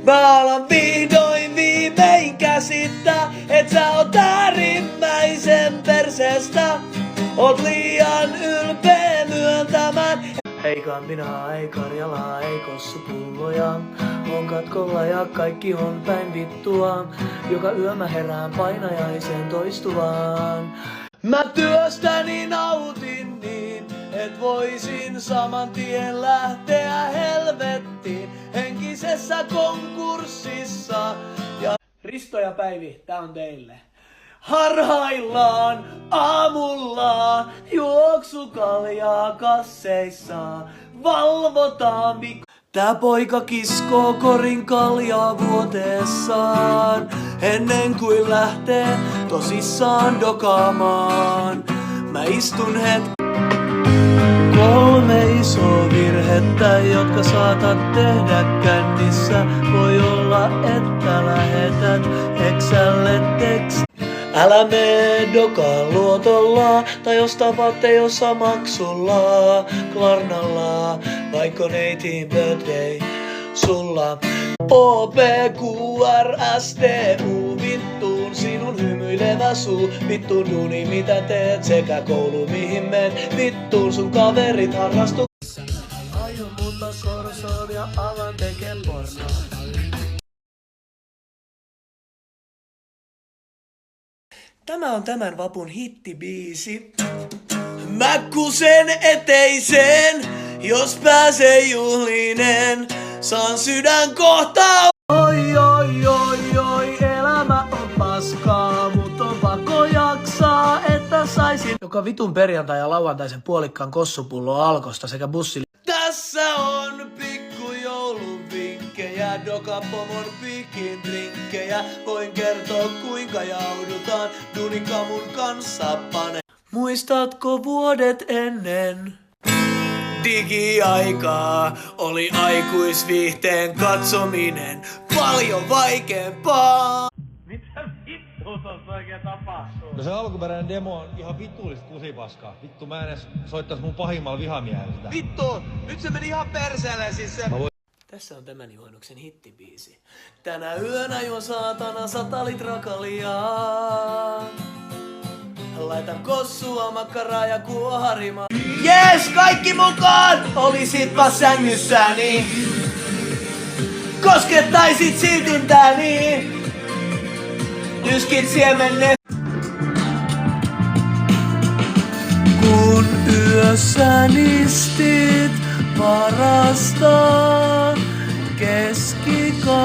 Mä alan vihdoin viimein käsittää, et sä oot äärimmäisen perseestä. Oot liian ylpeä myöntämään. Ei kampinaa, ei karjalaa, ei kossupulloja. On katkolla ja kaikki on päin vittua. Joka yö mä herään painajaiseen toistuvaan. Mä työstäni nautin niin, et voisin saman tien lähteä helvettiin. Henkisessä konkurssissa. Ja Risto ja Päivi, tää on teille. Harhaillaan aamulla, juoksukaljaa kasseissa, valvotaan Tää poika kiskoo korin kaljaa vuoteessaan, ennen kuin lähtee tosissaan dokaamaan. Mä istun Kolme isoa virhettä, jotka saatat tehdä kännissä. Voi olla, että lähetät Exälle teksti. Älä mene dokaan luotolla, tai osta vaatteessa maksulla, Klarnalla, vaikka neitin birthday sulla. OPQRSTU, vittuun sinun hymyilevä suu, vittuun duuni mitä teet sekä koulu mihin menet, vittuun sun kaverit harrastu. Aion muuttaa korsoon ja alan tekee pornoa. Tämä on tämän vapun hittibiisi. Mä kusen eteiseen, jos pääsee juhlinen. Saan sydän kohtaa. Oi, oi, oi, oi, elämä on paskaa, mut on pakko jaksaa, että saisin joka vitun perjantai ja lauantaisen puolikkaan kossupullo Alkosta sekä bussille. Tässä on pikkujouluvinkkejä, Dokapomon pikin drinkkejä. Voin kertoa kuinka jaudutaan Dunikamun kanssa pane. Muistatko vuodet ennen? Digiaikaa oli aikuisviihteen katsominen paljon vaikeampaa. Mitä vittua tossa oikein tapahtuu? No se alkuperäinen demo on ihan vittuullista kusipaskaa. Vittu mä en edes soittais mun pahimmalla vihamiehellä sitä. Vittu! Nyt se meni ihan perseelle siis se. Tässä on tämän juhannuksen hittibiisi. Tänä yönä juon saatana 100 litraa kaljaa. Laitan kossua, makkaraa ja kuoharimaa. Jees, kaikki mukaan! Olisitpa sängyssäni. Koskettaisit siltintäni. Yskit siemenne. Kun yössä nistit parasta